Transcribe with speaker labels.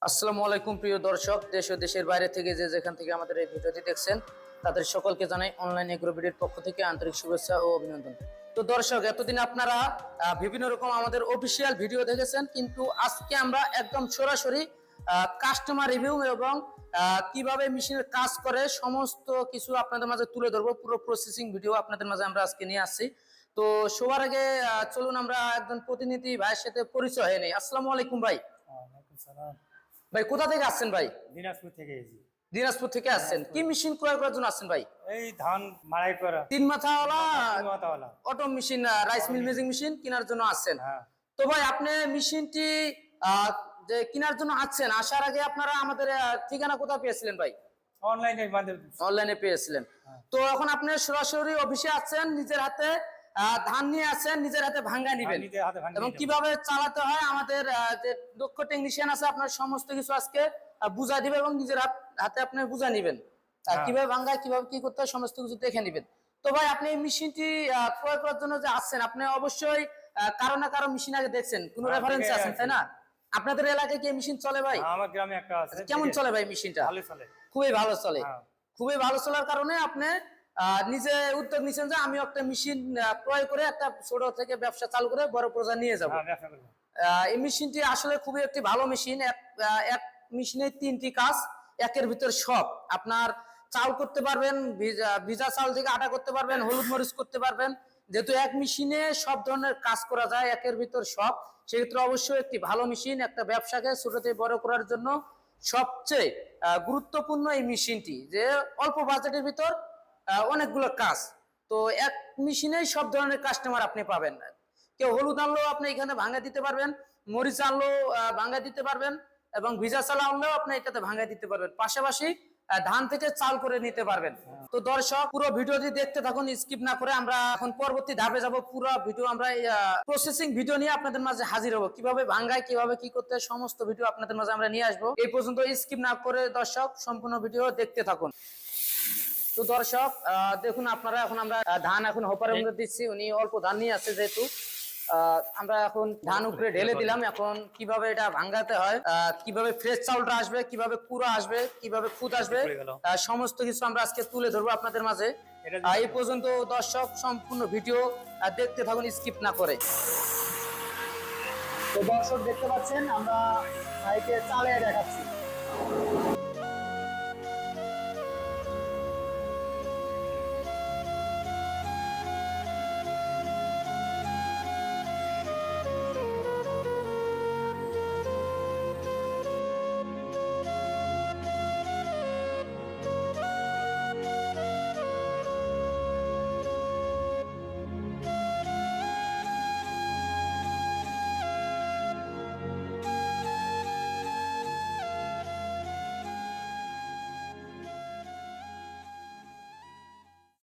Speaker 1: আসসালামু আলাইকুম প্রিয় দর্শক, দেশ ও দেশের বাইরে থেকে যে যেখান থেকে আমাদের এই ভিডিওটি দেখছেন তাদের সকলকে জানাই অনলাইন এগ্রো ভিডিওর পক্ষ থেকে আন্তরিক শুভেচ্ছা ও অভিনন্দন। তো দর্শক, এতদিন আপনারা বিভিন্ন রকম আমাদের অফিসিয়াল ভিডিও দেখেছেন, কিন্তু আজকে আমরা একদম সরাসরি কাস্টমার রিভিউ এবং কিভাবে মেশিনের কাজ করে সমস্ত কিছু আপনাদের মাঝে তুলে ধরবো। পুরো প্রসেসিং ভিডিও আপনাদের মাঝে আমরা আজকে নিয়ে আসছি। তো সবার আগে চলুন আমরা একজন প্রতিনিধি ভাইয়ের সাথে পরিচয় হয়ে নেই। আসসালামু আলাইকুম ভাই।
Speaker 2: ওয়ালাইকুম সালাম।
Speaker 1: ভাই কোথা থেকে আসছেন ভাই?
Speaker 2: দিনাজপুর থেকে এসেছি।
Speaker 1: দিনাজপুর থেকে আসছেন, কি মেশিন ক্রয় করার জন্য আসছেন ভাই?
Speaker 2: এই ধান মাড়াই করা
Speaker 1: তিন মাথাওয়ালা
Speaker 2: মাথাওয়ালা
Speaker 1: অটো মেশিন, রাইস মিল মেজিং মেশিন কেনার জন্য আসছেন।
Speaker 2: হ্যাঁ।
Speaker 1: তো ভাই আপনি মেশিনটি যে কেনার জন্য আসছেন, আসার আগে আপনারা আমাদের ঠিকানা কোথায় পেয়েছিলেন ভাই?
Speaker 2: অনলাইনে মাধ্যমে
Speaker 1: অনলাইনে পেয়েছিলেন। তো এখন আপনি সরাসরি অফিসে আছেন, নিজের হাতে ধান নিয়ে আসছেন, নিজের হাতে ভাঙ্গা নিবেন
Speaker 2: নিজের হাতে ভাঙিয়ে
Speaker 1: এবং
Speaker 2: নিতে
Speaker 1: কিভাবে চালাতে হয় আমাদের যে দক্ষ টেকনিশিয়ান আছে আপনার সমস্ত কিছু আজকে বুঝাই দিবে এবং নিজের হাতে আপনি বুঝা নিবেন।
Speaker 2: হ্যাঁ।
Speaker 1: কিভাবে ভাঙ্গায়, কিভাবে কি করতে হয় সমস্ত কিছু দেখে নিবেন। তো ভাই আপনি এই মেশিনটি ক্রয় করার জন্য যে আসছেন, আপনি অবশ্যই কারো না কারো মেশিন আগে দেখছেন, কোনো
Speaker 2: হ্যাঁ,
Speaker 1: রেফারেন্স
Speaker 2: দেখে
Speaker 1: আছেন, তাই না? আপনাদের এলাকায় কি মেশিন চলে ভাই?
Speaker 2: হ্যাঁ, আমার গ্রামে একটা আছে।
Speaker 1: কেমন চলে ভাই মেশিনটা?
Speaker 2: ভালো চলে।
Speaker 1: খুবই ভালো চলে।
Speaker 2: হ্যাঁ।
Speaker 1: খুবই ভালো চলার কারণে আপনি নিজে উদ্যোগ নিচ্ছেন যে আমি একটা মেশিন ক্রয় করে একটা ছোট থেকে ব্যবসা চালু করে বড় পর্যায়ে নিয়ে যাব।
Speaker 2: হ্যাঁ, ব্যবসা করবো।
Speaker 1: এই মেশিনটি আসলে খুবই একটি ভালো মেশিন। এক মেশিনে তিনটি কাজ, একের ভিতর সব। আপনার চাল করতে পারবেন, ভিজা চাল থেকে আটা করতে পারবেন, হলুদ মরিচ করতে পারবেন। যেহেতু এক মেশিনে সব ধরনের কাজ করা যায়, একের ভিতর সব, সেক্ষেত্রে অবশ্যই একটি ভালো মেশিন। একটা ব্যবসাকে ছোট থেকে বড় করার জন্য সবচেয়ে গুরুত্বপূর্ণ এই মেশিনটি, যে অল্প বাজেটের ভিতর অনেকগুলো কাজ। তো এক মেশিনেই সব ধরনের কাস্টমার আপনি পাবেন। কেউ হলুদ আনলেও আপনি এখানে ভাঙা দিতে পারবেন, মরিচ আনলেও ভাঙা দিতে পারবেন, এবং ভিজা চাল আনলেও আপনি এটাতে ভাঙা দিতে পারবেন। পাশাপাশি ধান থেকে চাল করে নিতে পারবেন। তো দর্শক, পুরো ভিডিওটি দেখতে থাকুন, স্কিপ না করে। আমরা এখন পরবর্তী ধাপে যাব। পুরো ভিডিও আমরা প্রসেসিং ভিডিও নিয়ে আপনাদের মাঝে হাজির হবো, কিভাবে ভাঙ্গায়, কিভাবে কি করতে হয়, সমস্ত ভিডিও আপনাদের মাঝে আমরা নিয়ে আসবো। এই পর্যন্ত স্কিপ না করে দর্শক সম্পূর্ণ ভিডিও দেখতে থাকুন। তো দর্শক দেখুন, আপনারা এখন আমরা ধান এখন হোপারের মধ্যে দিচ্ছি। উনি অল্প ধান নিয়ে আসছে, যেহেতু আমরা এখন ধান উপরে ঢেলে দিলাম। এখন কিভাবে এটা ভাঙাতে হয়, কিভাবে ফ্রেশ চাউলটা আসবে, কিভাবে কুড়া আসবে, কিভাবে খুদ আসবে, সমস্ত কিছু আমরা আজকে তুলে ধরবো আপনাদের মাঝে। এই পর্যন্ত দর্শক সম্পূর্ণ ভিডিও দেখতে থাকুন, স্কিপ না করে। তো দর্শক দেখতে পাচ্ছেন আমরা ভাইকে চালিয়ে দেখাচ্ছি।